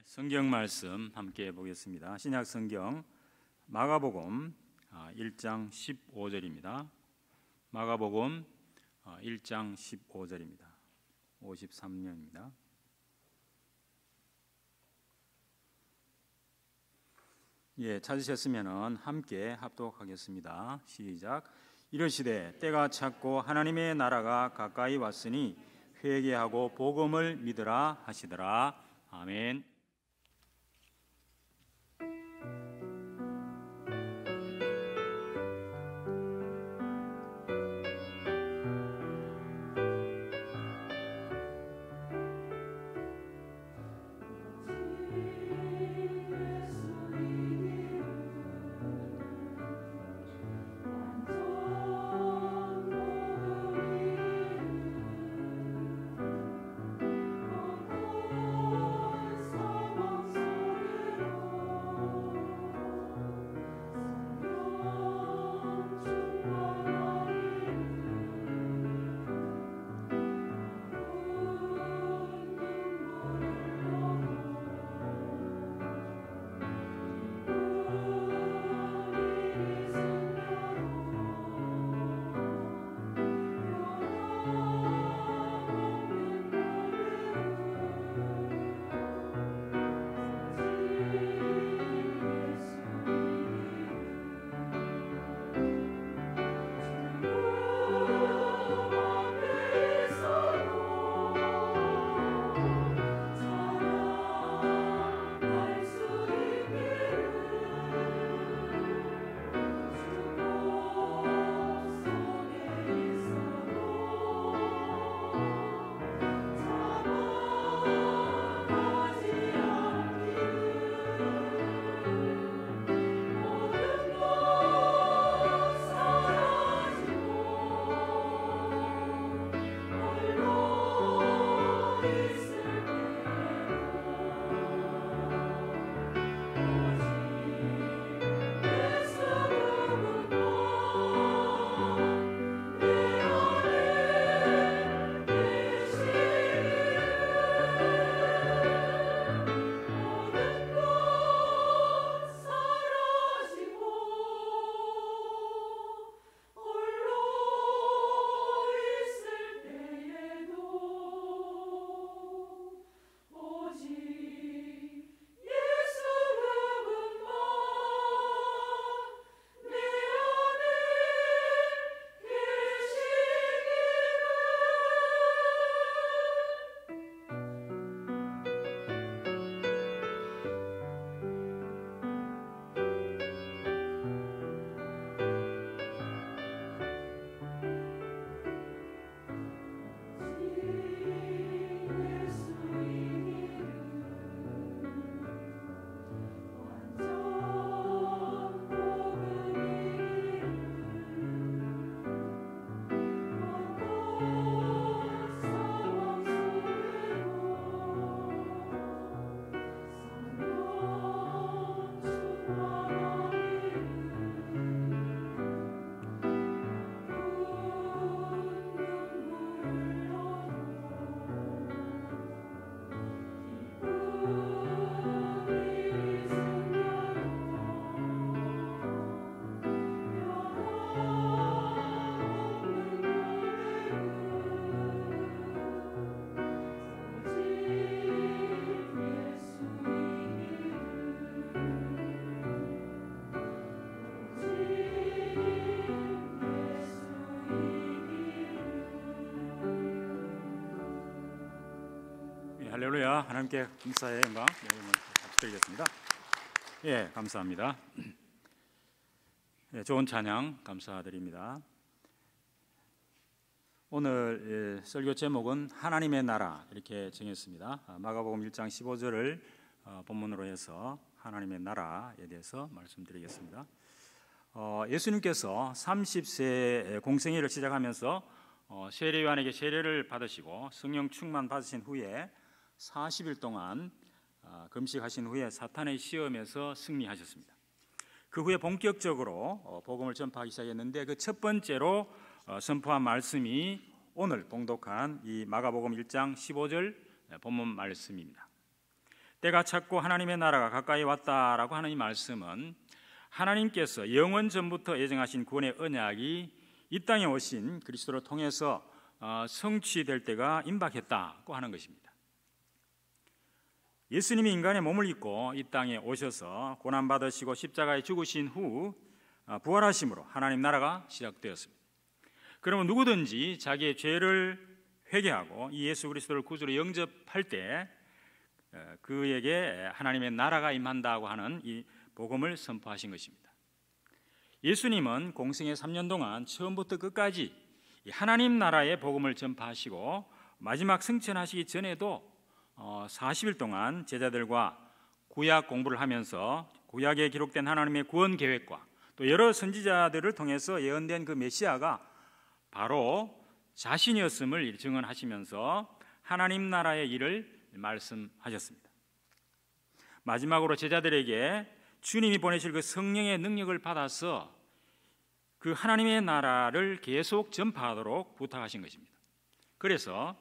성경 말씀 함께 보겠습니다. 신약 성경 마가복음 1장 15절입니다. 마가복음 1장 15절입니다. 53년입니다. 찾으셨으면 함께 합독하겠습니다. 시작. 이르시되 때가 찼고 하나님의 나라가 가까이 왔으니 회개하고 복음을 믿으라 하시더라. 아멘. 할렐루야. 하나님께 감사의 영광 드리겠습니다. 감사합니다. 좋은 찬양 감사드립니다. 오늘 설교 제목은 하나님의 나라 이렇게 정했습니다. 마가복음 1장 15절을 본문으로 해서 하나님의 나라에 대해서 말씀드리겠습니다. 예수님께서 30세 공생애를 시작하면서 세례요한에게 세례를 받으시고 성령 충만 받으신 후에 40일 동안 금식하신 후에 사탄의 시험에서 승리하셨습니다. 그 후에 본격적으로 복음을 전파하기 시작했는데 그 첫 번째로 선포한 말씀이 오늘 봉독한 이 마가복음 1장 15절 본문 말씀입니다. 때가 찼고 하나님의 나라가 가까이 왔다라고 하는 이 말씀은 하나님께서 영원 전부터 예정하신 구원의 언약이 이 땅에 오신 그리스도를 통해서 성취될 때가 임박했다고 하는 것입니다. 예수님이 인간의 몸을 입고 이 땅에 오셔서 고난받으시고 십자가에 죽으신 후 부활하심으로 하나님 나라가 시작되었습니다. 그러면 누구든지 자기의 죄를 회개하고 이 예수 그리스도를 구주로 영접할 때 그에게 하나님의 나라가 임한다고 하는 이 복음을 선포하신 것입니다. 예수님은 공생의 3년 동안 처음부터 끝까지 하나님 나라의 복음을 전파하시고 마지막 승천하시기 전에도 40일 동안 제자들과 구약 공부를 하면서 구약에 기록된 하나님의 구원 계획과 또 여러 선지자들을 통해서 예언된 그 메시아가 바로 자신이었음을 증언하시면서 하나님 나라의 일을 말씀하셨습니다. 마지막으로 제자들에게 주님이 보내실 그 성령의 능력을 받아서 그 하나님의 나라를 계속 전파하도록 부탁하신 것입니다. 그래서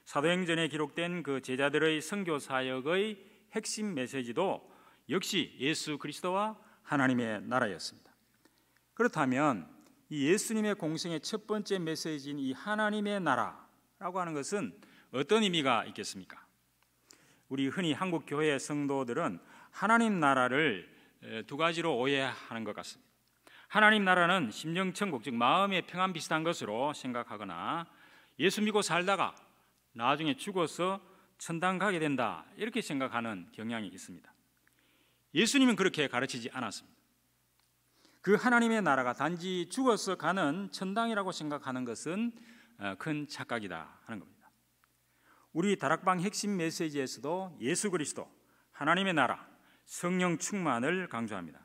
사도행전에 기록된 그 제자들의 선교 사역의 핵심 메시지도 역시 예수 그리스도와 하나님의 나라였습니다. 그렇다면 이 예수님의 공생의 첫 번째 메시지인 이 하나님의 나라라고 하는 것은 어떤 의미가 있겠습니까? 우리 흔히 한국 교회의 성도들은 하나님 나라를 두 가지로 오해하는 것 같습니다. 하나님 나라는 심령천국, 즉 마음의 평안 비슷한 것으로 생각하거나 예수 믿고 살다가 나중에 죽어서 천당 가게 된다 이렇게 생각하는 경향이 있습니다. 예수님은 그렇게 가르치지 않았습니다. 그 하나님의 나라가 단지 죽어서 가는 천당이라고 생각하는 것은 큰 착각이다 하는 겁니다. 우리 다락방 핵심 메시지에서도 예수 그리스도, 하나님의 나라, 성령 충만을 강조합니다.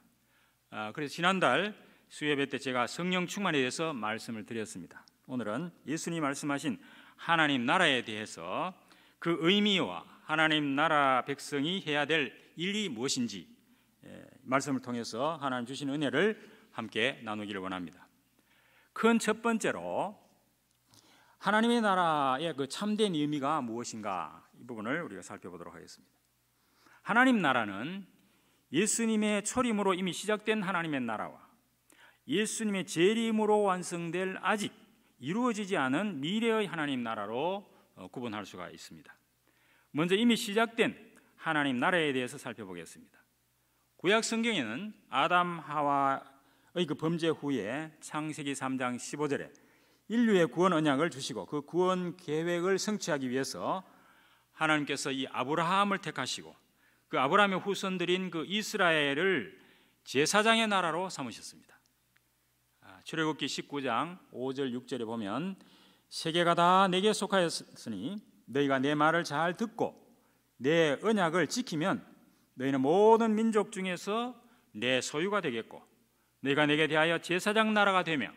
그래서 지난달 수요예배 때 제가 성령 충만에 대해서 말씀을 드렸습니다. 오늘은 예수님이 말씀하신 하나님 나라에 대해서 그 의미와 하나님 나라 백성이 해야 될 일이 무엇인지 말씀을 통해서 하나님 주신 은혜를 함께 나누기를 원합니다. 큰 첫 번째로 하나님의 나라의 그 참된 의미가 무엇인가 이 부분을 우리가 살펴보도록 하겠습니다. 하나님 나라는 예수님의 초림으로 이미 시작된 하나님의 나라와 예수님의 재림으로 완성될 아직 이루어지지 않은 미래의 하나님 나라로 구분할 수가 있습니다. 먼저 이미 시작된 하나님 나라에 대해서 살펴보겠습니다. 구약 성경에는 아담 하와의 그 범죄 후에 창세기 3장 15절에 인류의 구원 언약을 주시고 그 구원 계획을 성취하기 위해서 하나님께서 이 아브라함을 택하시고 그 아브라함의 후손들인 그 이스라엘을 제사장의 나라로 삼으셨습니다. 출애굽기 19장 5절 6절에 보면 세계가 다 내게 속하였으니 너희가 내 말을 잘 듣고 내 언약을 지키면 너희는 모든 민족 중에서 내 소유가 되겠고 너희가 내게 대하여 제사장 나라가 되며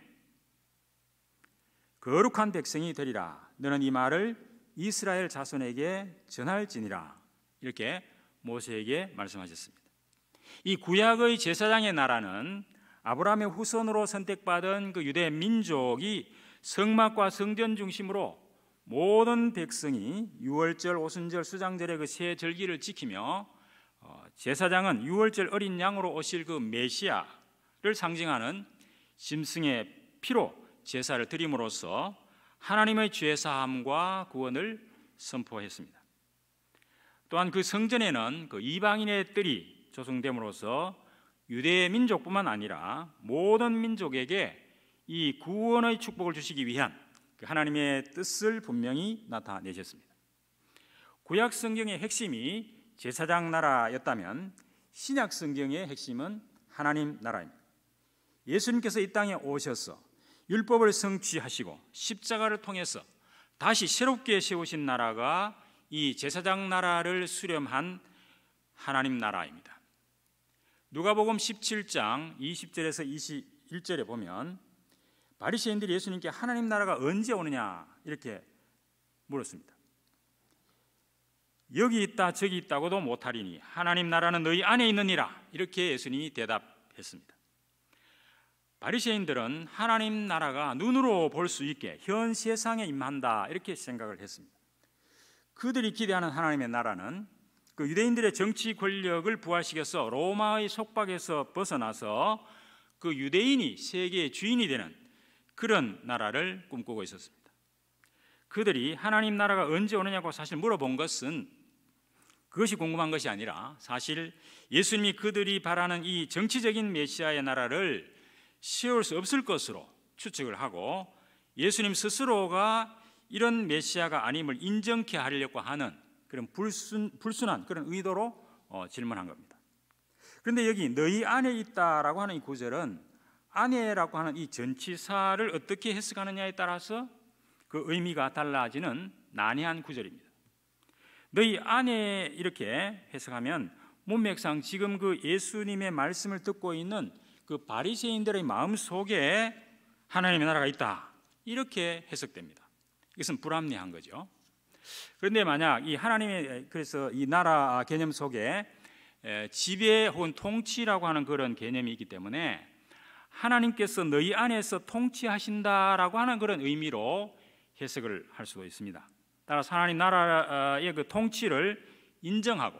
거룩한 백성이 되리라. 너는 이 말을 이스라엘 자손에게 전할지니라. 이렇게 모세에게 말씀하셨습니다. 이 구약의 제사장의 나라는 아브라함의 후손으로 선택받은 그 유대 민족이 성막과 성전 중심으로 모든 백성이 유월절, 오순절, 수장절의 그 세 절기를 지키며 제사장은 유월절 어린 양으로 오실 그 메시아를 상징하는 짐승의 피로 제사를 드림으로써 하나님의 죄사함과 구원을 선포했습니다. 또한 그 성전에는 그 이방인의 뜰이 조성됨으로써 유대 민족뿐만 아니라 모든 민족에게 이 구원의 축복을 주시기 위한 하나님의 뜻을 분명히 나타내셨습니다. 구약 성경의 핵심이 제사장 나라였다면 신약 성경의 핵심은 하나님 나라입니다. 예수님께서 이 땅에 오셔서 율법을 성취하시고 십자가를 통해서 다시 새롭게 세우신 나라가 이 제사장 나라를 수렴한 하나님 나라입니다. 누가복음 17장 20절에서 21절에 보면 바리새인들이 예수님께 하나님 나라가 언제 오느냐 이렇게 물었습니다. 여기 있다 저기 있다고도 못하리니 하나님 나라는 너희 안에 있느니라 이렇게 예수님이 대답했습니다. 바리새인들은 하나님 나라가 눈으로 볼 수 있게 현 세상에 임한다 이렇게 생각을 했습니다. 그들이 기대하는 하나님의 나라는 그 유대인들의 정치 권력을 부활시켜서 로마의 속박에서 벗어나서 그 유대인이 세계의 주인이 되는 그런 나라를 꿈꾸고 있었습니다. 그들이 하나님 나라가 언제 오느냐고 사실 물어본 것은 그것이 궁금한 것이 아니라 사실 예수님이 그들이 바라는 이 정치적인 메시아의 나라를 세울 수 없을 것으로 추측을 하고 예수님 스스로가 이런 메시아가 아님을 인정케 하려고 하는 그런 불순한 그런 의도로 질문한 겁니다. 그런데 여기 너희 안에 있다라고 하는 이 구절은 안에라고 하는 이 전치사를 어떻게 해석하느냐에 따라서 그 의미가 달라지는 난해한 구절입니다. 너희 안에 이렇게 해석하면 문맥상 지금 그 예수님의 말씀을 듣고 있는 그 바리새인들의 마음 속에 하나님의 나라가 있다 이렇게 해석됩니다. 이것은 불합리한 거죠. 그런데 만약 이 하나님의 그래서 이 나라 개념 속에 지배 혹은 통치라고 하는 그런 개념이 있기 때문에 하나님께서 너희 안에서 통치하신다라고 하는 그런 의미로 해석을 할 수도 있습니다. 따라서 하나님 나라의 그 통치를 인정하고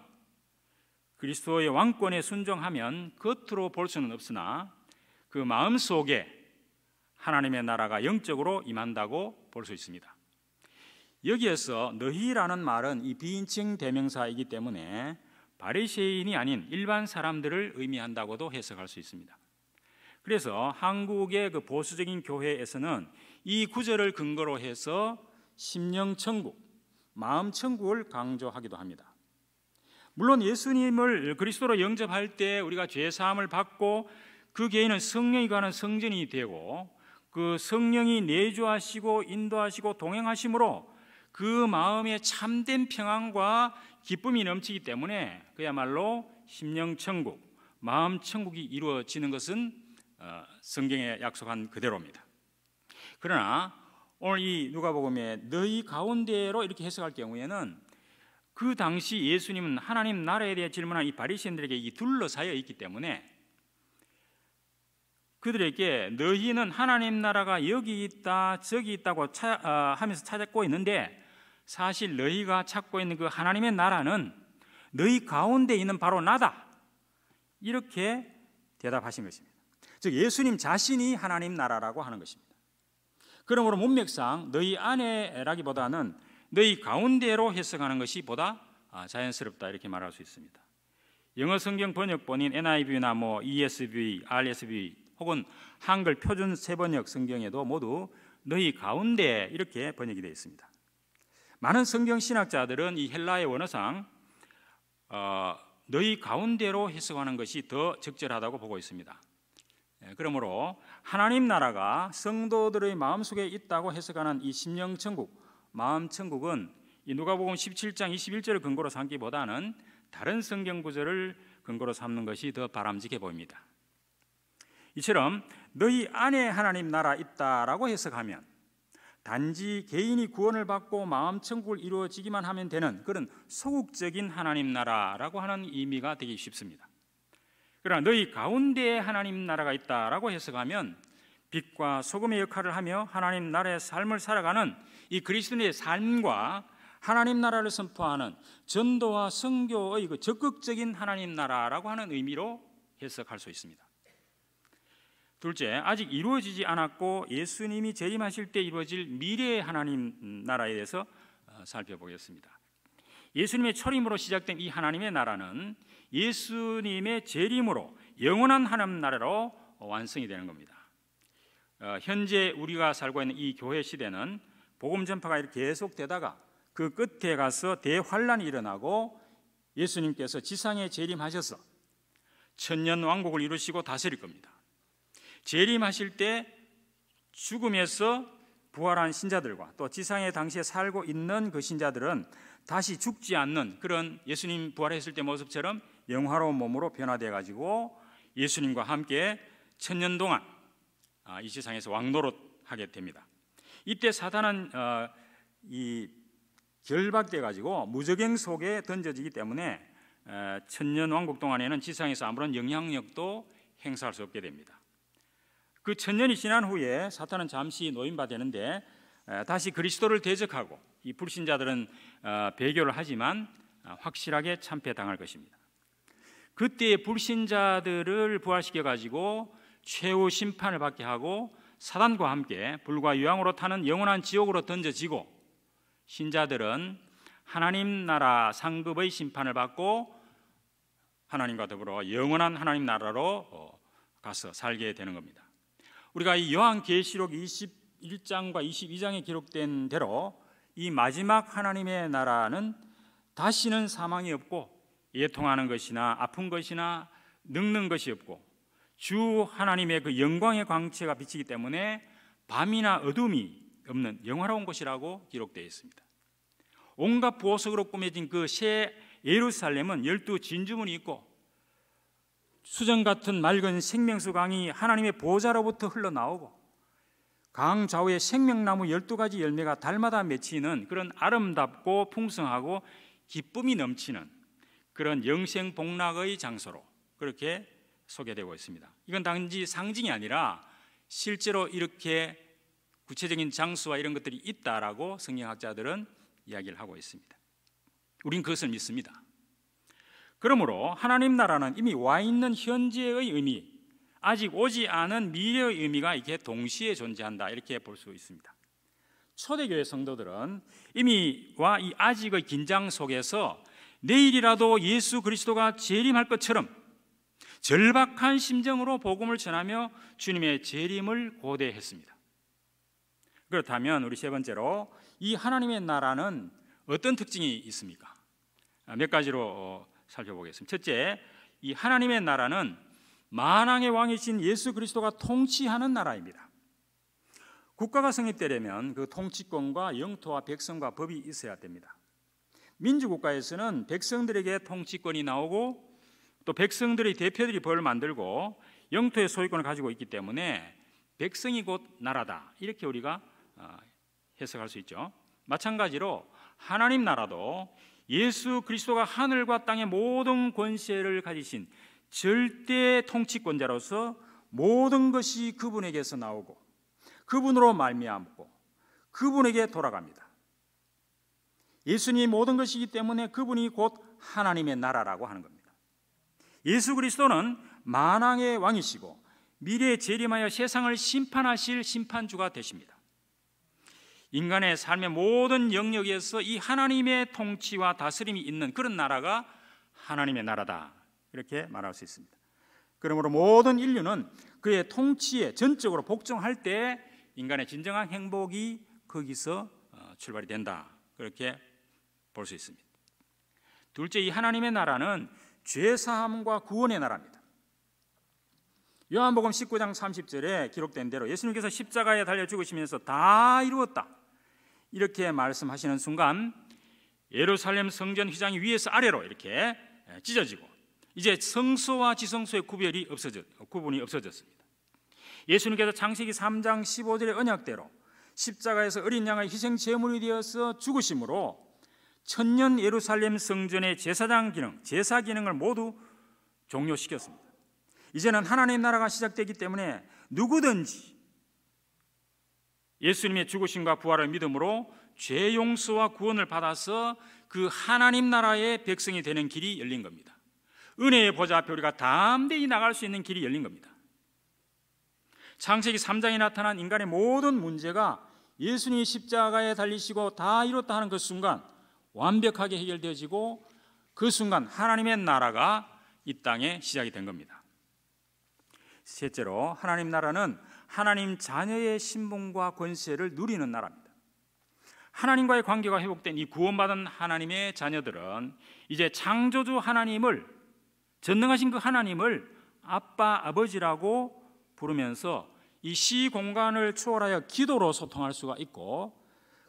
그리스도의 왕권에 순종하면 겉으로 볼 수는 없으나 그 마음 속에 하나님의 나라가 영적으로 임한다고 볼 수 있습니다. 여기에서 너희라는 말은 이 비인칭 대명사이기 때문에 바리새인이 아닌 일반 사람들을 의미한다고도 해석할 수 있습니다. 그래서 한국의 그 보수적인 교회에서는 이 구절을 근거로 해서 심령천국, 마음천국을 강조하기도 합니다. 물론 예수님을 그리스도로 영접할 때 우리가 죄사함을 받고 그 개인은 성령이 가는 성전이 되고 그 성령이 내주하시고 인도하시고 동행하심으로 그 마음에 참된 평안과 기쁨이 넘치기 때문에 그야말로 심령천국, 마음천국이 이루어지는 것은 성경에 약속한 그대로입니다. 그러나 오늘 이 누가복음에 너희 가운데로 이렇게 해석할 경우에는 그 당시 예수님은 하나님 나라에 대해 질문한 이 바리새인들에게 둘러싸여 있기 때문에 그들에게 너희는 하나님 나라가 여기 있다 저기 있다고 하면서 찾고 있는데 사실 너희가 찾고 있는 그 하나님의 나라는 너희 가운데 있는 바로 나다 이렇게 대답하신 것입니다. 즉 예수님 자신이 하나님 나라라고 하는 것입니다. 그러므로 문맥상 너희 안에라기보다는 너희 가운데로 해석하는 것이 보다 자연스럽다 이렇게 말할 수 있습니다. 영어 성경 번역본인 NIV나 ESV, RSV 혹은 한글 표준 세번역 성경에도 모두 너희 가운데 이렇게 번역이 되어 있습니다. 많은 성경 신학자들은 이 헬라의 원어상 너희 가운데로 해석하는 것이 더 적절하다고 보고 있습니다. 그러므로 하나님 나라가 성도들의 마음속에 있다고 해석하는 이 심령천국, 마음천국은 이 누가복음 17장 21절을 근거로 삼기보다는 다른 성경 구절을 근거로 삼는 것이 더 바람직해 보입니다. 이처럼 너희 안에 하나님 나라 있다라고 해석하면 단지 개인이 구원을 받고 마음천국을 이루어지기만 하면 되는 그런 소극적인 하나님 나라라고 하는 의미가 되기 쉽습니다. 그러나 너희 가운데에 하나님 나라가 있다라고 해석하면 빛과 소금의 역할을 하며 하나님 나라의 삶을 살아가는 이 그리스도인의 삶과 하나님 나라를 선포하는 전도와 선교의 그 적극적인 하나님 나라라고 하는 의미로 해석할 수 있습니다. 둘째, 아직 이루어지지 않았고 예수님이 재림하실 때 이루어질 미래의 하나님 나라에 대해서 살펴보겠습니다. 예수님의 초림으로 시작된 이 하나님의 나라는 예수님의 재림으로 영원한 하나님 나라로 완성이 되는 겁니다. 현재 우리가 살고 있는 이 교회 시대는 복음 전파가 이렇게 계속되다가 그 끝에 가서 대환란이 일어나고 예수님께서 지상에 재림하셔서 천년 왕국을 이루시고 다스릴 겁니다. 재림하실 때 죽음에서 부활한 신자들과 또 지상에 당시에 살고 있는 그 신자들은 다시 죽지 않는 그런 예수님 부활했을 때 모습처럼 영화로운 몸으로 변화되어 가지고 예수님과 함께 천년 동안 이 세상에서 왕노릇하게 됩니다. 이때 사단은 이 결박돼 가지고 무저갱 속에 던져지기 때문에 천년 왕국 동안에는 지상에서 아무런 영향력도 행사할 수 없게 됩니다. 그 천년이 지난 후에 사탄은 잠시 노임받되는데 다시 그리스도를 대적하고 이 불신자들은 배교를 하지만 확실하게 참패당할 것입니다. 그때 불신자들을 부활시켜 가지고 최후 심판을 받게 하고 사단과 함께 불과 유황으로 타는 영원한 지옥으로 던져지고, 신자들은 하나님 나라 상급의 심판을 받고 하나님과 더불어 영원한 하나님 나라로 가서 살게 되는 겁니다. 우리가 이 요한계시록 21장과 22장에 기록된 대로 이 마지막 하나님의 나라는 다시는 사망이 없고 애통하는 것이나 아픈 것이나 늙는 것이 없고 주 하나님의 그 영광의 광채가 비치기 때문에 밤이나 어둠이 없는 영화로운 곳이라고 기록되어 있습니다. 온갖 보석으로 꾸며진 그 새 예루살렘은 12 진주문이 있고 수정 같은 맑은 생명수 강이 하나님의 보좌로부터 흘러나오고 강 좌우에 생명나무 12가지 열매가 달마다 맺히는 그런 아름답고 풍성하고 기쁨이 넘치는 그런 영생복락의 장소로 그렇게 소개되고 있습니다. 이건 단지 상징이 아니라 실제로 이렇게 구체적인 장소와 이런 것들이 있다라고 성경학자들은 이야기를 하고 있습니다. 우린 그것을 믿습니다. 그러므로 하나님 나라는 이미 와 있는 현재의 의미, 아직 오지 않은 미래의 의미가 이렇게 동시에 존재한다, 이렇게 볼 수 있습니다. 초대교회 성도들은 이미와 이 아직의 긴장 속에서 내일이라도 예수 그리스도가 재림할 것처럼 절박한 심정으로 복음을 전하며 주님의 재림을 고대했습니다. 그렇다면 우리 세 번째로 이 하나님의 나라는 어떤 특징이 있습니까? 몇 가지로 살펴보겠습니다. 첫째, 이 하나님의 나라는 만왕의 왕이신 예수 그리스도가 통치하는 나라입니다. 국가가 성립되려면 그 통치권과 영토와 백성과 법이 있어야 됩니다. 민주국가에서는 백성들에게 통치권이 나오고 또 백성들의 대표들이 법을 만들고 영토의 소유권을 가지고 있기 때문에 백성이 곧 나라다, 이렇게 우리가 해석할 수 있죠. 마찬가지로 하나님 나라도 예수 그리스도가 하늘과 땅의 모든 권세를 가지신 절대 통치권자로서 모든 것이 그분에게서 나오고 그분으로 말미암고 그분에게 돌아갑니다. 예수님이 모든 것이기 때문에 그분이 곧 하나님의 나라라고 하는 겁니다. 예수 그리스도는 만왕의 왕이시고 미래에 재림하여 세상을 심판하실 심판주가 되십니다. 인간의 삶의 모든 영역에서 이 하나님의 통치와 다스림이 있는 그런 나라가 하나님의 나라다, 이렇게 말할 수 있습니다. 그러므로 모든 인류는 그의 통치에 전적으로 복종할 때 인간의 진정한 행복이 거기서 출발이 된다, 그렇게 볼 수 있습니다. 둘째, 이 하나님의 나라는 죄사함과 구원의 나라입니다. 요한복음 19장 30절에 기록된 대로 예수님께서 십자가에 달려 죽으시면서 다 이루었다, 이렇게 말씀하시는 순간 예루살렘 성전 휘장이 위에서 아래로 이렇게 찢어지고 이제 성소와 지성소의 구분이 없어졌습니다. 예수님께서 창세기 3장 15절의 언약대로 십자가에서 어린 양의 희생 제물이 되어서 죽으심으로 천년 예루살렘 성전의 제사장 기능, 제사 기능을 모두 종료시켰습니다. 이제는 하나님 나라가 시작되기 때문에 누구든지 예수님의 죽으심과 부활을 믿음으로 죄 용서와 구원을 받아서 그 하나님 나라의 백성이 되는 길이 열린 겁니다. 은혜의 보좌 앞에 우리가 담대히 나갈 수 있는 길이 열린 겁니다. 창세기 3장에 나타난 인간의 모든 문제가 예수님이 십자가에 달리시고 다 이뤘다 하는 그 순간 완벽하게 해결되어지고 그 순간 하나님의 나라가 이 땅에 시작이 된 겁니다. 셋째로, 하나님 나라는 하나님 자녀의 신분과 권세를 누리는 나라입니다. 하나님과의 관계가 회복된 이 구원받은 하나님의 자녀들은 이제 창조주 하나님을, 전능하신 그 하나님을 아빠, 아버지라고 부르면서 이 시공간을 초월하여 기도로 소통할 수가 있고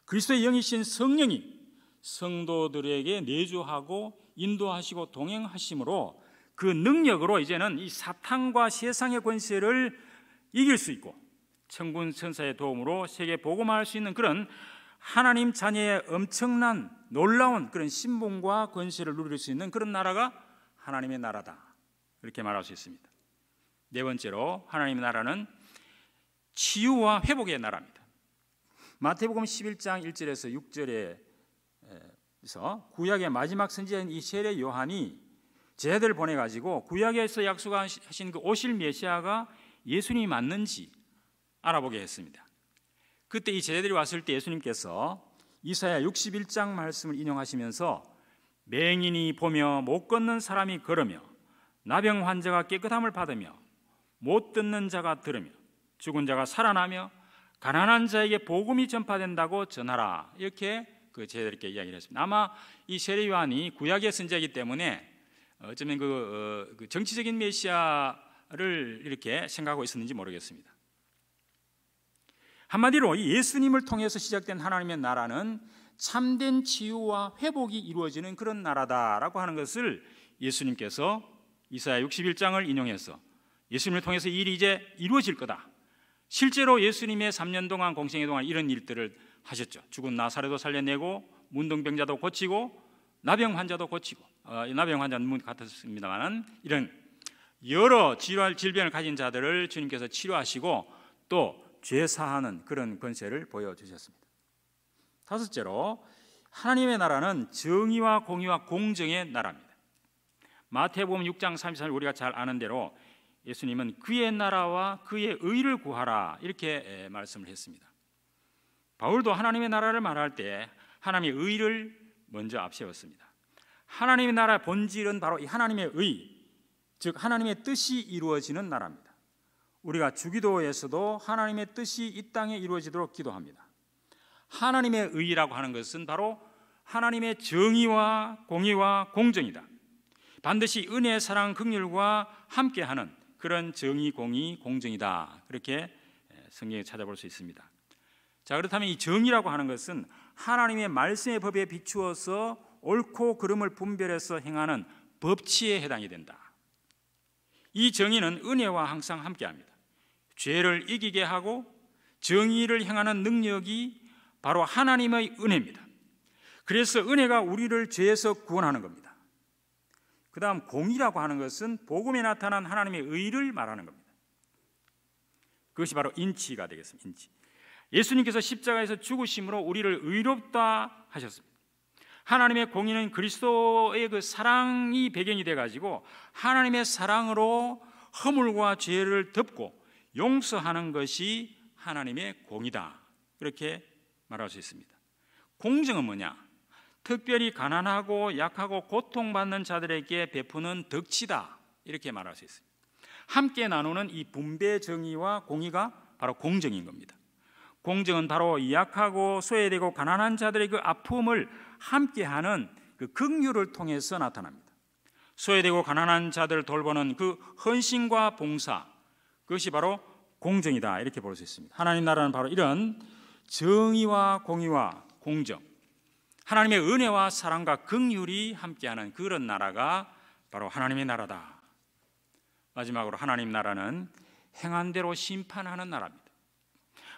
그리스도의 영이신 성령이 성도들에게 내주하고 인도하시고 동행하심으로 그 능력으로 이제는 이 사탄과 세상의 권세를 이길 수 있고 천군 천사의 도움으로 세계 복음화할 수 있는 그런 하나님 자녀의 엄청난 놀라운 그런 신분과 권세를 누릴 수 있는 그런 나라가 하나님의 나라다, 이렇게 말할 수 있습니다. 네 번째로, 하나님의 나라는 치유와 회복의 나라입니다. 마태복음 11장 1절에서 6절에 그래서 구약의 마지막 선지자인 이 세례 요한이 제자들을 보내가지고 구약에서 약속하신 그 오실 메시아가 예수님이 맞는지 알아보게 했습니다. 그때 이 제자들이 왔을 때 예수님께서 이사야 61장 말씀을 인용하시면서 맹인이 보며 못 걷는 사람이 걸으며 나병 환자가 깨끗함을 받으며 못 듣는 자가 들으며 죽은 자가 살아나며 가난한 자에게 복음이 전파된다고 전하라, 이렇게 그 제자들께 이야기를 했습니다. 아마 이 세례 요한이 구약의 선지자이기 때문에 어쩌면 그 정치적인 메시아를 이렇게 생각하고 있었는지 모르겠습니다. 한마디로 이 예수님을 통해서 시작된 하나님의 나라는 참된 치유와 회복이 이루어지는 그런 나라다라고 하는 것을 예수님께서 이사야 61장을 인용해서 예수님을 통해서 이 일이 이제 이루어질 거다. 실제로 예수님의 3년 동안 공생애 동안 이런 일들을 하셨죠. 죽은 나사렛도 살려내고 문둥병자도 고치고 나병 환자도 고치고, 나병 환자는 문 같았습니다만은 이런 여러 질병을 가진 자들을 주님께서 치료하시고 또 죄 사하는 그런 권세를 보여주셨습니다. 다섯째로, 하나님의 나라는 정의와 공의와 공정의 나라입니다. 마태복음 6장 33절 우리가 잘 아는 대로 예수님은 그의 나라와 그의 의를 구하라, 이렇게 말씀을 했습니다. 바울도 하나님의 나라를 말할 때 하나님의 의를 먼저 앞세웠습니다. 하나님의 나라의 본질은 바로 이 하나님의 의, 즉 하나님의 뜻이 이루어지는 나라입니다. 우리가 주기도에서도 하나님의 뜻이 이 땅에 이루어지도록 기도합니다. 하나님의 의라고 하는 것은 바로 하나님의 정의와 공의와 공정이다. 반드시 은혜, 사랑, 긍휼과 함께하는 그런 정의, 공의, 공정이다. 그렇게 성경에 찾아볼 수 있습니다. 자, 그렇다면 이 정의라고 하는 것은 하나님의 말씀의 법에 비추어서 옳고 그름을 분별해서 행하는 법치에 해당이 된다. 이 정의는 은혜와 항상 함께합니다. 죄를 이기게 하고 정의를 행하는 능력이 바로 하나님의 은혜입니다. 그래서 은혜가 우리를 죄에서 구원하는 겁니다. 그 다음 공의라고 하는 것은 복음에 나타난 하나님의 의를 말하는 겁니다. 그것이 바로 인치가 되겠습니다. 인치. 예수님께서 십자가에서 죽으심으로 우리를 의롭다 하셨습니다. 하나님의 공의는 그리스도의 그 사랑이 배경이 돼가지고 하나님의 사랑으로 허물과 죄를 덮고 용서하는 것이 하나님의 공의다, 그렇게 말할 수 있습니다. 공정은 뭐냐? 특별히 가난하고 약하고 고통받는 자들에게 베푸는 덕치다, 이렇게 말할 수 있습니다. 함께 나누는 이 분배 정의와 공의가 바로 공정인 겁니다. 공정은 바로 약하고 소외되고 가난한 자들의 그 아픔을 함께하는 그 긍휼을 통해서 나타납니다. 소외되고 가난한 자들을 돌보는 그 헌신과 봉사, 그것이 바로 공정이다, 이렇게 볼 수 있습니다. 하나님 나라는 바로 이런 정의와 공의와 공정, 하나님의 은혜와 사랑과 긍휼이 함께하는 그런 나라가 바로 하나님의 나라다. 마지막으로 하나님 나라는 행한 대로 심판하는 나라입니다.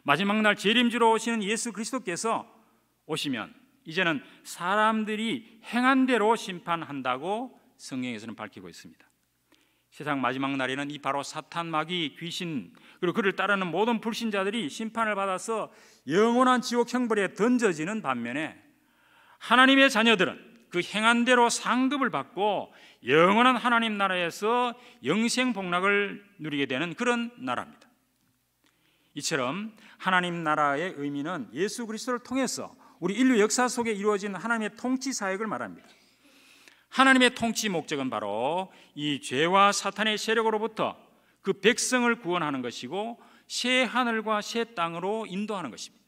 마지막 날 재림주로 오시는 예수 그리스도께서 오시면 이제는 사람들이 행한 대로 심판한다고 성경에서는 밝히고 있습니다. 세상 마지막 날에는 이 바로 사탄, 마귀, 귀신, 그리고 그를 따르는 모든 불신자들이 심판을 받아서 영원한 지옥 형벌에 던져지는 반면에 하나님의 자녀들은 그 행한 대로 상급을 받고 영원한 하나님 나라에서 영생 복락을 누리게 되는 그런 나라입니다. 이처럼 하나님 나라의 의미는 예수 그리스도를 통해서 우리 인류 역사 속에 이루어진 하나님의 통치 사역을 말합니다. 하나님의 통치 목적은 바로 이 죄와 사탄의 세력으로부터 그 백성을 구원하는 것이고 새 하늘과 새 땅으로 인도하는 것입니다.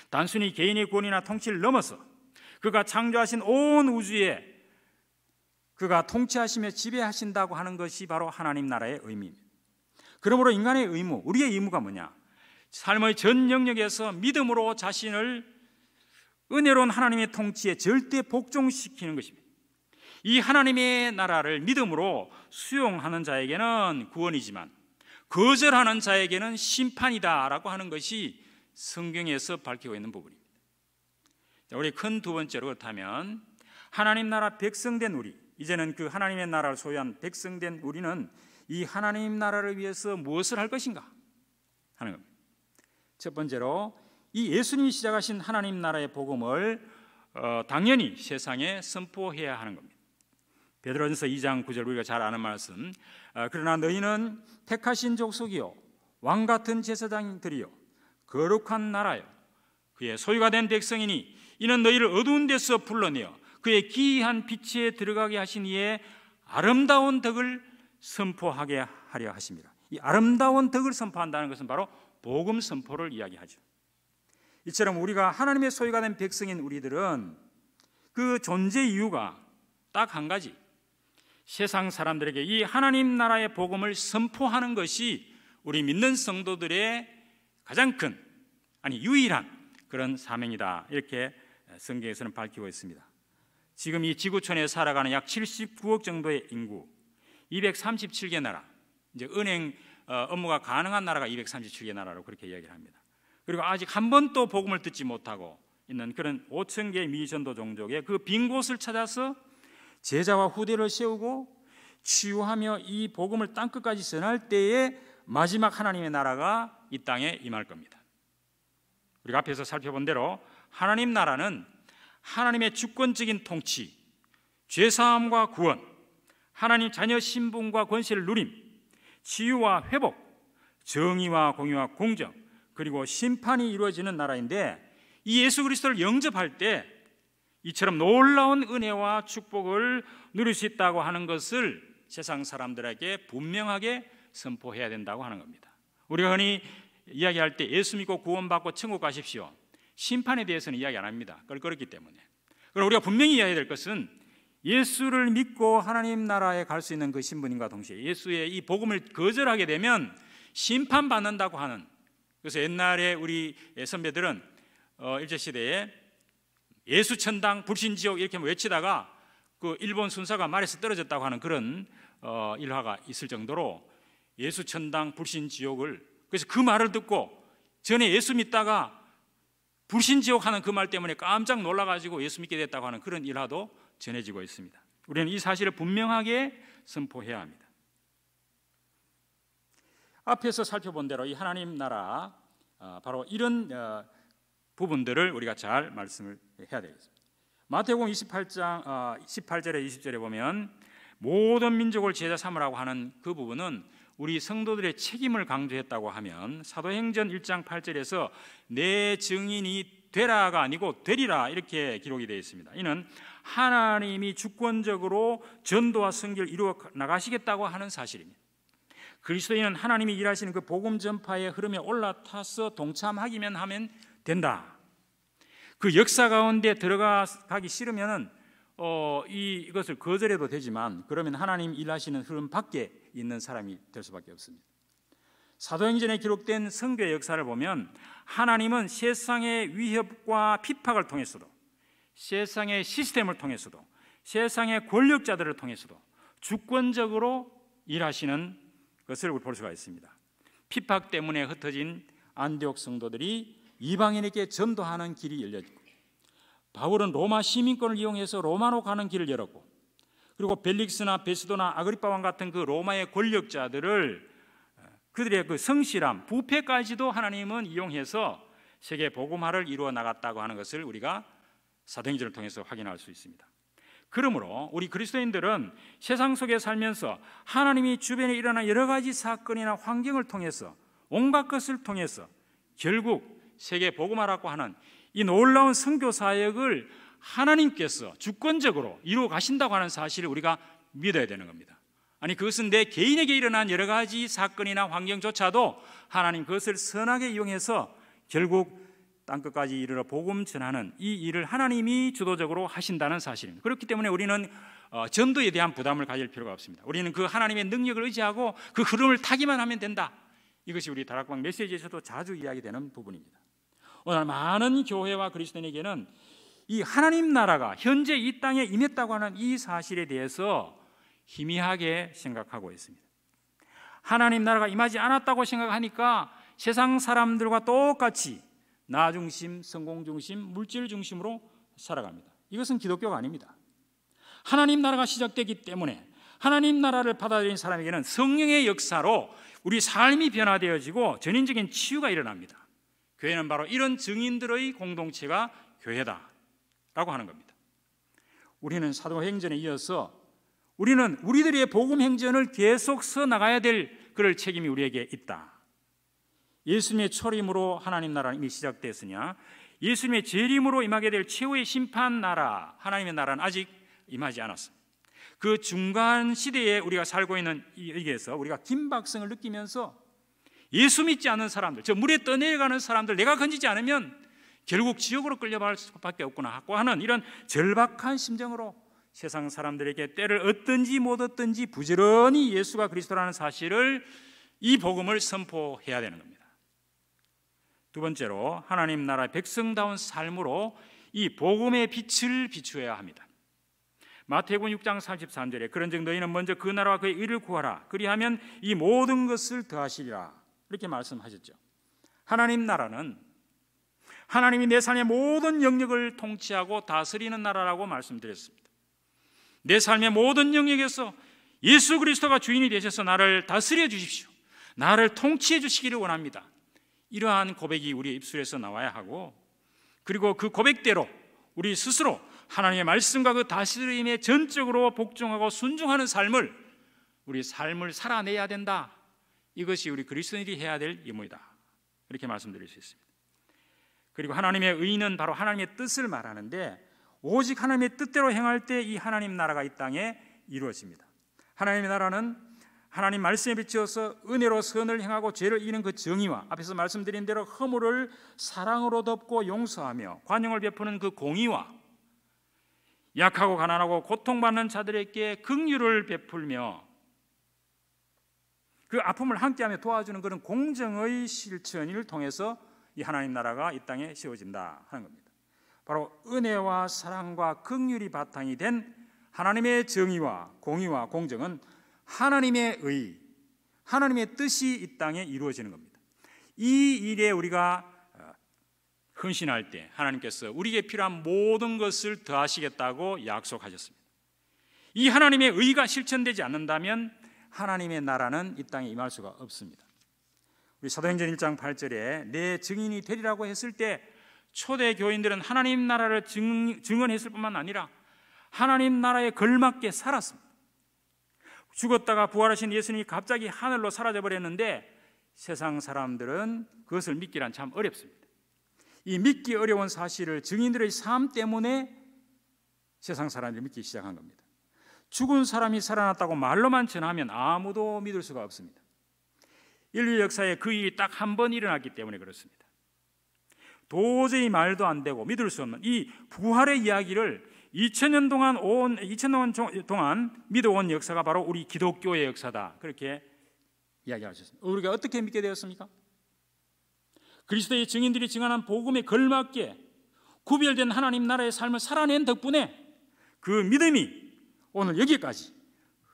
단순히 개인의 구원이나 통치를 넘어서 그가 창조하신 온 우주에 그가 통치하시며 지배하신다고 하는 것이 바로 하나님 나라의 의미입니다. 그러므로 인간의 의무, 우리의 의무가 뭐냐? 삶의 전 영역에서 믿음으로 자신을 은혜로운 하나님의 통치에 절대 복종시키는 것입니다. 이 하나님의 나라를 믿음으로 수용하는 자에게는 구원이지만 거절하는 자에게는 심판이다라고 하는 것이 성경에서 밝히고 있는 부분입니다. 우리 큰 두 번째로, 그렇다면 하나님 나라 백성된 우리, 이제는 그 하나님의 나라를 소유한 백성된 우리는 이 하나님 나라를 위해서 무엇을 할 것인가 하는 겁니다. 첫 번째로 이 예수님이 시작하신 하나님 나라의 복음을 당연히 세상에 선포해야 하는 겁니다. 베드로전서 2장 9절 우리가 잘 아는 말씀, 그러나 너희는 택하신 족속이요 왕 같은 제사장들이요 거룩한 나라요 그의 소유가 된 백성이니 이는 너희를 어두운 데서 불러내어 그의 기이한 빛에 들어가게 하신 이의 아름다운 덕을 선포하게 하려 하십니다. 이 아름다운 덕을 선포한다는 것은 바로 복음 선포를 이야기하죠. 이처럼 우리가 하나님의 소유가 된 백성인 우리들은 그 존재 이유가 딱 한 가지, 세상 사람들에게 이 하나님 나라의 복음을 선포하는 것이 우리 믿는 성도들의 가장 큰, 유일한 그런 사명이다, 이렇게 성경에서는 밝히고 있습니다. 지금 이 지구촌에 살아가는 약 79억 정도의 인구, 237개 나라, 이제 은행 업무가 가능한 나라가 237개 나라로 그렇게 이야기를 합니다. 그리고 아직 한 번도 복음을 듣지 못하고 있는 그런 5,000개의 미전도 종족의 그 빈 곳을 찾아서 제자와 후대를 세우고 치유하며 이 복음을 땅끝까지 전할 때에 마지막 하나님의 나라가 이 땅에 임할 겁니다. 우리가 앞에서 살펴본 대로 하나님 나라는 하나님의 주권적인 통치, 죄사함과 구원, 하나님 자녀 신분과 권세를 누림, 치유와 회복, 정의와 공의와 공정, 그리고 심판이 이루어지는 나라인데, 이 예수 그리스도를 영접할 때 이처럼 놀라운 은혜와 축복을 누릴 수 있다고 하는 것을 세상 사람들에게 분명하게 선포해야 된다고 하는 겁니다. 우리가 흔히 이야기할 때 예수 믿고 구원받고 천국 가십시오, 심판에 대해서는 이야기 안 합니다. 그렇기 때문에. 그럼 우리가 분명히 이야기해야 될 것은 예수를 믿고 하나님 나라에 갈 수 있는 그 신분인가 동시에 예수의 이 복음을 거절하게 되면 심판받는다고 하는, 그래서 옛날에 우리 선배들은 일제시대에 예수 천당 불신지옥 이렇게 외치다가 그 일본 순사가 말에서 떨어졌다고 하는 그런 일화가 있을 정도로 예수 천당 불신지옥을, 그래서 그 말을 듣고 전에 예수 믿다가 불신지옥 하는 그 말 때문에 깜짝 놀라가지고 예수 믿게 됐다고 하는 그런 일화도 전해지고 있습니다. 우리는 이 사실을 분명하게 선포해야 합니다. 앞에서 살펴본 대로 이 하나님 나라, 바로 이런 부분들을 우리가 잘 말씀을 해야 되겠습니다. 마태복음 28장 18절에 20절에 보면 모든 민족을 제자 삼으라고 하는 그 부분은 우리 성도들의 책임을 강조했다고 하면 사도행전 1장 8절에서 내 증인이 되라가 아니고 되리라 이렇게 기록이 되어 있습니다. 이는 하나님이 주권적으로 전도와 선교를 이루어 나가시겠다고 하는 사실입니다. 그리스도인은 하나님이 일하시는 그 복음 전파의 흐름에 올라타서 동참하기만 하면 된다. 그 역사 가운데 들어가기 싫으면은 이것을 거절해도 되지만, 그러면 하나님 일하시는 흐름 밖에 있는 사람이 될 수밖에 없습니다. 사도행전에 기록된 선교의 역사를 보면 하나님은 세상의 위협과 핍박을 통해서도, 세상의 시스템을 통해서도, 세상의 권력자들을 통해서도 주권적으로 일하시는 것을 볼 수가 있습니다. 핍박 때문에 흩어진 안디옥 성도들이 이방인에게 전도하는 길이 열렸고, 바울은 로마 시민권을 이용해서 로마로 가는 길을 열었고, 그리고 벨릭스나 베스도나 아그리파 왕 같은 그 로마의 권력자들을, 그들의 그 성실함, 부패까지도 하나님은 이용해서 세계 복음화를 이루어 나갔다고 하는 것을 우리가 사도행전을 통해서 확인할 수 있습니다. 그러므로 우리 그리스도인들은 세상 속에 살면서 하나님이 주변에 일어난 여러 가지 사건이나 환경을 통해서, 온갖 것을 통해서 결국 세계 복음화라고 하는 이 놀라운 선교 사역을 하나님께서 주권적으로 이루어 가신다고 하는 사실을 우리가 믿어야 되는 겁니다. 아니, 그것은 내 개인에게 일어난 여러 가지 사건이나 환경조차도 하나님 그것을 선하게 이용해서 결국 땅끝까지 이르러 복음 전하는 이 일을 하나님이 주도적으로 하신다는 사실입니다. 그렇기 때문에 우리는 전도에 대한 부담을 가질 필요가 없습니다. 우리는 그 하나님의 능력을 의지하고 그 흐름을 타기만 하면 된다. 이것이 우리 다락방 메시지에서도 자주 이야기되는 부분입니다. 오늘 많은 교회와 그리스도인에게는 이 하나님 나라가 현재 이 땅에 임했다고 하는 이 사실에 대해서 희미하게 생각하고 있습니다. 하나님 나라가 임하지 않았다고 생각하니까 세상 사람들과 똑같이 나 중심, 성공 중심, 물질 중심으로 살아갑니다. 이것은 기독교가 아닙니다. 하나님 나라가 시작되기 때문에 하나님 나라를 받아들인 사람에게는 성령의 역사로 우리 삶이 변화되어지고 전인적인 치유가 일어납니다. 교회는 바로 이런 증인들의 공동체가 교회다. 하는 겁니다. 우리는 사도행전에 이어서 우리는 우리들의 복음 행전을 계속 서 나가야 될 그럴 책임이 우리에게 있다. 예수님의 초림으로 하나님 나라는 이미 시작됐으냐, 예수님의 재림으로 임하게 될 최후의 심판 나라, 하나님의 나라는 아직 임하지 않았습니다. 그 중간 시대에 우리가 살고 있는 여기에서 우리가 긴박성을 느끼면서 예수 믿지 않는 사람들, 저 물에 떠내려가는 사람들, 내가 건지지 않으면 결국 지옥으로 끌려갈 수밖에 없구나 하고 하는 이런 절박한 심정으로 세상 사람들에게 때를 얻든지 못 얻든지 부지런히 예수가 그리스도라는 사실을, 이 복음을 선포해야 되는 겁니다. 두 번째로 하나님 나라의 백성다운 삶으로 이 복음의 빛을 비추어야 합니다. 마태복음 6장 33절에 그런즉 너희는 먼저 그 나라와 그의 의를 구하라, 그리하면 이 모든 것을 더하시리라, 이렇게 말씀하셨죠. 하나님 나라는 하나님이 내 삶의 모든 영역을 통치하고 다스리는 나라라고 말씀드렸습니다. 내 삶의 모든 영역에서 예수 그리스도가 주인이 되셔서 나를 다스려 주십시오, 나를 통치해 주시기를 원합니다. 이러한 고백이 우리의 입술에서 나와야 하고, 그리고 그 고백대로 우리 스스로 하나님의 말씀과 그 다스림에 전적으로 복종하고 순종하는 삶을, 우리 삶을 살아내야 된다. 이것이 우리 그리스도인들이 해야 될 임무이다, 이렇게 말씀드릴 수 있습니다. 그리고 하나님의 의는 바로 하나님의 뜻을 말하는데, 오직 하나님의 뜻대로 행할 때 이 하나님 나라가 이 땅에 이루어집니다. 하나님의 나라는 하나님 말씀에 비추어서 은혜로 선을 행하고 죄를 이기는 그 정의와, 앞에서 말씀드린 대로 허물을 사랑으로 덮고 용서하며 관용을 베푸는 그 공의와, 약하고 가난하고 고통받는 자들에게 긍휼을 베풀며 그 아픔을 함께하며 도와주는 그런 공정의 실천을 통해서 이 하나님 나라가 이 땅에 세워진다 하는 겁니다. 바로 은혜와 사랑과 긍휼이 바탕이 된 하나님의 정의와 공의와 공정은 하나님의 의, 하나님의 뜻이 이 땅에 이루어지는 겁니다. 이 일에 우리가 헌신할 때 하나님께서 우리에게 필요한 모든 것을 더하시겠다고 약속하셨습니다. 이 하나님의 의가 실천되지 않는다면 하나님의 나라는 이 땅에 임할 수가 없습니다. 우리 사도행전 1장 8절에 내 증인이 되리라고 했을 때 초대 교인들은 하나님 나라를 증언했을 뿐만 아니라 하나님 나라에 걸맞게 살았습니다. 죽었다가 부활하신 예수님이 갑자기 하늘로 사라져버렸는데 세상 사람들은 그것을 믿기란 참 어렵습니다. 이 믿기 어려운 사실을 증인들의 삶 때문에 세상 사람들이 믿기 시작한 겁니다. 죽은 사람이 살아났다고 말로만 전하면 아무도 믿을 수가 없습니다. 인류 역사에 그 일이 딱 한 번 일어났기 때문에 그렇습니다. 도저히 말도 안 되고 믿을 수 없는 이 부활의 이야기를 2000년 동안 믿어온 역사가 바로 우리 기독교의 역사다, 그렇게 이야기하셨습니다. 우리가 어떻게 믿게 되었습니까? 그리스도의 증인들이 증언한 복음에 걸맞게 구별된 하나님 나라의 삶을 살아낸 덕분에 그 믿음이 오늘 여기까지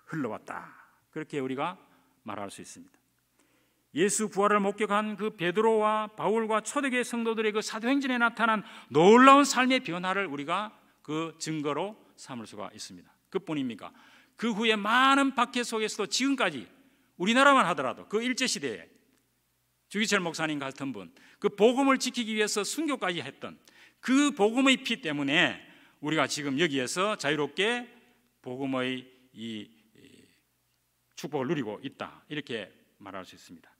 흘러왔다, 그렇게 우리가 말할 수 있습니다. 예수 부활을 목격한 그 베드로와 바울과 초대교회 성도들의 그 사도행전에 나타난 놀라운 삶의 변화를 우리가 그 증거로 삼을 수가 있습니다. 그뿐입니까? 그 후에 많은 박해 속에서도 지금까지 우리나라만 하더라도 그 일제시대에 주기철 목사님 같은 분, 그 복음을 지키기 위해서 순교까지 했던 그 복음의 피 때문에 우리가 지금 여기에서 자유롭게 복음의 이 축복을 누리고 있다, 이렇게 말할 수 있습니다.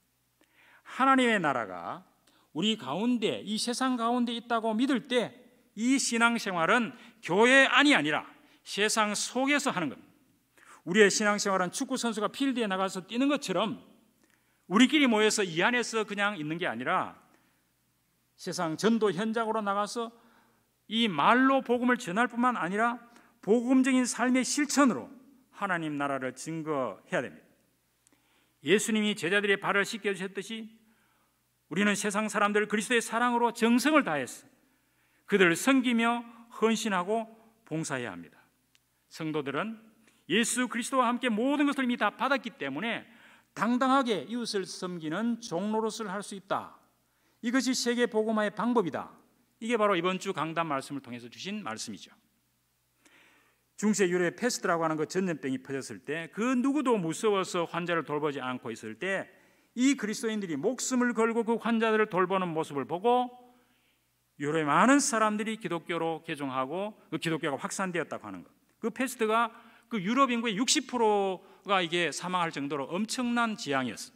하나님의 나라가 우리 가운데, 이 세상 가운데 있다고 믿을 때 이 신앙생활은 교회 안이 아니라 세상 속에서 하는 겁니다. 우리의 신앙생활은 축구 선수가 필드에 나가서 뛰는 것처럼 우리끼리 모여서 이 안에서 그냥 있는 게 아니라 세상 전도 현장으로 나가서 이 말로 복음을 전할 뿐만 아니라 복음적인 삶의 실천으로 하나님 나라를 증거해야 됩니다. 예수님이 제자들의 발을 씻겨주셨듯이 우리는 세상 사람들을 그리스도의 사랑으로 정성을 다해서 그들을 섬기며 헌신하고 봉사해야 합니다. 성도들은 예수 그리스도와 함께 모든 것을 이미 다 받았기 때문에 당당하게 이웃을 섬기는 종로릇을 할 수 있다. 이것이 세계 복음화의 방법이다. 이게 바로 이번 주 강단 말씀을 통해서 주신 말씀이죠. 중세 유럽의 패스트라고 하는 그 전염병이 퍼졌을 때 그 누구도 무서워서 환자를 돌보지 않고 있을 때 이 그리스도인들이 목숨을 걸고 그 환자들을 돌보는 모습을 보고 유럽의 많은 사람들이 기독교로 개종하고 그 기독교가 확산되었다고 하는 것. 그 패스트가 그 유럽 인구의 60%가 이게 사망할 정도로 엄청난 재앙이었어요.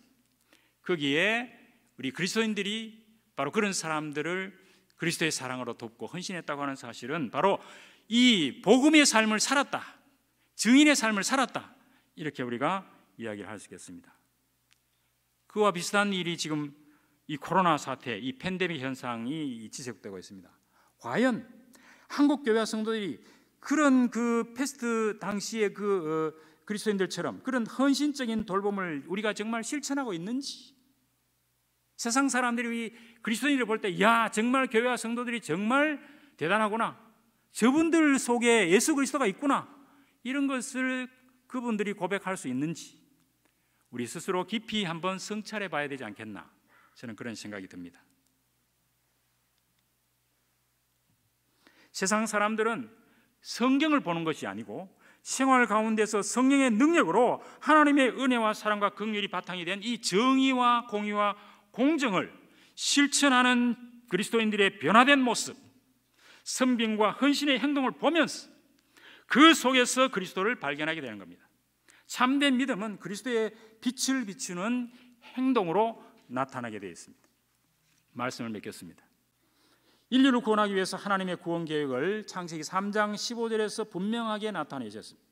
거기에 우리 그리스도인들이 바로 그런 사람들을 그리스도의 사랑으로 돕고 헌신했다고 하는 사실은 바로 이 복음의 삶을 살았다, 증인의 삶을 살았다, 이렇게 우리가 이야기를 할 수 있겠습니다. 그와 비슷한 일이 지금 이 코로나 사태, 이 팬데믹 현상이 지속되고 있습니다. 과연 한국 교회 성도들이 그런 그 패스트 당시의 그리스도인들처럼 그런 헌신적인 돌봄을 우리가 정말 실천하고 있는지, 세상 사람들이 그리스도인을 볼 때 야, 정말 교회와 성도들이 정말 대단하구나, 저분들 속에 예수 그리스도가 있구나, 이런 것을 그분들이 고백할 수 있는지 우리 스스로 깊이 한번 성찰해 봐야 되지 않겠나, 저는 그런 생각이 듭니다. 세상 사람들은 성경을 보는 것이 아니고 생활 가운데서 성령의 능력으로 하나님의 은혜와 사랑과 긍휼이 바탕이 된 이 정의와 공의와 공정을 실천하는 그리스도인들의 변화된 모습, 선빙과 헌신의 행동을 보면서 그 속에서 그리스도를 발견하게 되는 겁니다. 참된 믿음은 그리스도의 빛을 비추는 행동으로 나타나게 되어 있습니다. 말씀을 맺겠습니다. 인류를 구원하기 위해서 하나님의 구원 계획을 창세기 3장 15절에서 분명하게 나타내셨습니다.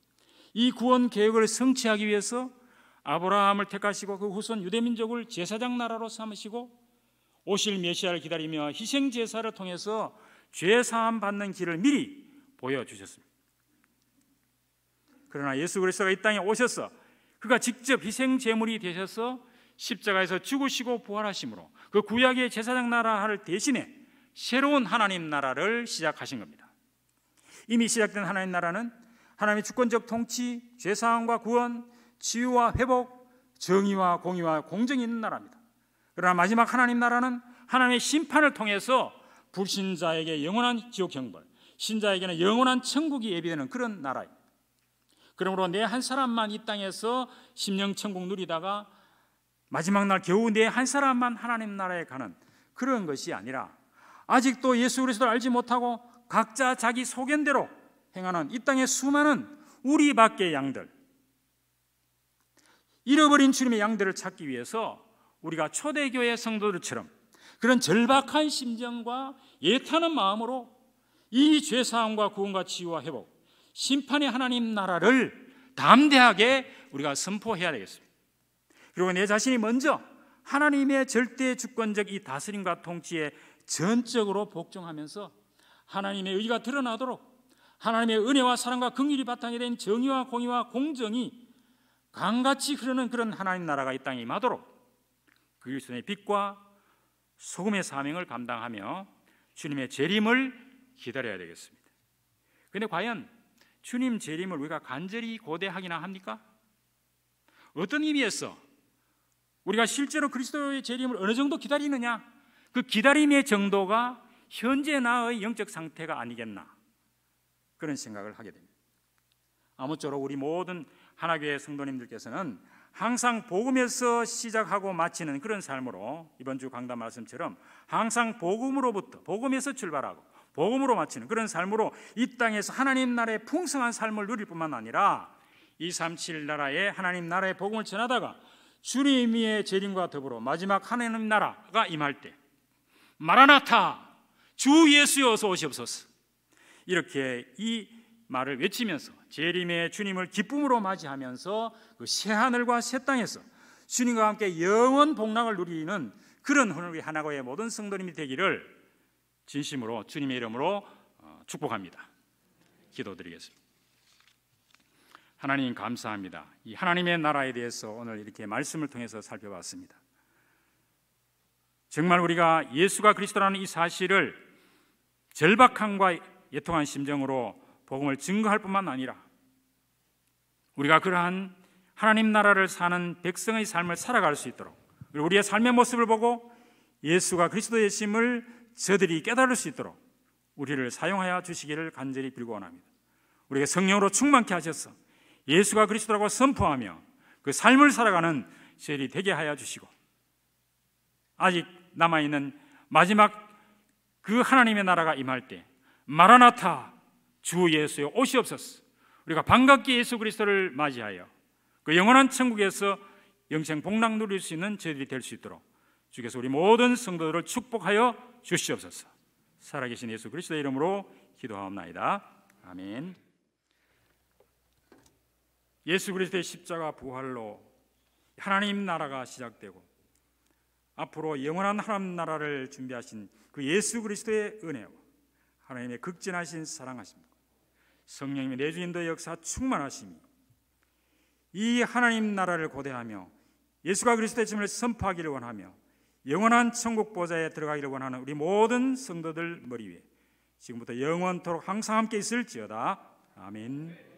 이 구원 계획을 성취하기 위해서 아브라함을 택하시고 그 후손 유대민족을 제사장 나라로 삼으시고 오실 메시아를 기다리며 희생 제사를 통해서 죄 사함 받는 길을 미리 보여주셨습니다. 그러나 예수 그리스도가 이 땅에 오셔서 그가 직접 희생 제물이 되셔서 십자가에서 죽으시고 부활하심으로 그 구약의 제사장 나라를 대신해 새로운 하나님 나라를 시작하신 겁니다. 이미 시작된 하나님 나라는 하나님의 주권적 통치, 죄사함과 구원, 치유와 회복, 정의와 공의와 공정이 있는 나라입니다. 그러나 마지막 하나님 나라는 하나님의 심판을 통해서 불신자에게 영원한 지옥 형벌, 신자에게는 영원한 천국이 예비되는 그런 나라입니다. 그러므로 내 한 사람만 이 땅에서 심령 천국 누리다가 마지막 날 겨우 내 한 사람만 하나님 나라에 가는 그런 것이 아니라 아직도 예수 그리스도를 알지 못하고 각자 자기 소견대로 행하는 이 땅의 수많은 우리 밖의 양들, 잃어버린 주님의 양들을 찾기 위해서 우리가 초대교회 성도들처럼 그런 절박한 심정과 애타는 마음으로 이 죄사함과 구원과 치유와 회복, 심판의 하나님 나라를 담대하게 우리가 선포해야 되겠습니다. 그리고 내 자신이 먼저 하나님의 절대 주권적 이 다스림과 통치에 전적으로 복종하면서 하나님의 의가 드러나도록 하나님의 은혜와 사랑과 긍휼이 바탕이 된 정의와 공의와 공정이 강같이 흐르는 그런 하나님 나라가 이 땅에 임하도록 그리스도의 빛과 소금의 사명을 감당하며 주님의 재림을 기다려야 되겠습니다. 그런데 과연 주님 재림을 우리가 간절히 고대하기나 합니까? 어떤 의미에서 우리가 실제로 그리스도의 재림을 어느 정도 기다리느냐, 그 기다림의 정도가 현재 나의 영적 상태가 아니겠나, 그런 생각을 하게 됩니다. 아무쪼록 우리 모든 하나교회 성도님들께서는 항상 복음에서 시작하고 마치는 그런 삶으로, 이번 주 강단 말씀처럼 항상 복음으로부터, 복음에서 출발하고 복음으로 마치는 그런 삶으로 이 땅에서 하나님 나라의 풍성한 삶을 누릴 뿐만 아니라 237 나라의 하나님 나라의 복음을 전하다가 주님의 재림과 더불어 마지막 하나님 나라가 임할 때 마라나타, 주 예수여 어서 오시옵소서, 이렇게 이 말을 외치면서 재림의 주님을 기쁨으로 맞이하면서 그 새하늘과 새 땅에서 주님과 함께 영원 복락을 누리는 그런 우리 하나교회 모든 성도님이 되기를 진심으로 주님의 이름으로 축복합니다. 기도드리겠습니다. 하나님 감사합니다. 이 하나님의 나라에 대해서 오늘 이렇게 말씀을 통해서 살펴봤습니다. 정말 우리가 예수가 그리스도라는 이 사실을 절박함과 애통한 심정으로 복음을 증거할 뿐만 아니라 우리가 그러한 하나님 나라를 사는 백성의 삶을 살아갈 수 있도록, 우리의 삶의 모습을 보고 예수가 그리스도의 심을 저들이 깨달을 수 있도록 우리를 사용하여 주시기를 간절히 빌고 원합니다. 우리에게 성령으로 충만케 하셔서 예수가 그리스도라고 선포하며 그 삶을 살아가는 저희들이 되게 하여 주시고, 아직 남아있는 마지막 그 하나님의 나라가 임할 때 마라나타 주 예수여 오시옵소서. 우리가 반갑게 예수 그리스도를 맞이하여 그 영원한 천국에서 영생 복락 누릴 수 있는 저희들이 될 수 있도록 주께서 우리 모든 성도들을 축복하여 주시옵소서. 살아계신 예수 그리스도의 이름으로 기도하옵나이다. 아멘. 예수 그리스도의 십자가 부활로 하나님 나라가 시작되고 앞으로 영원한 하나님 나라를 준비하신 그 예수 그리스도의 은혜와 하나님의 극진하신 사랑하심과 성령님의 내주인도의 역사 충만하심이 이 하나님 나라를 고대하며 예수가 그리스도의 짐을 선포하기를 원하며 영원한 천국 보좌에 들어가기를 원하는 우리 모든 성도들 머리 위에 지금부터 영원토록 항상 함께 있을지어다. 아멘.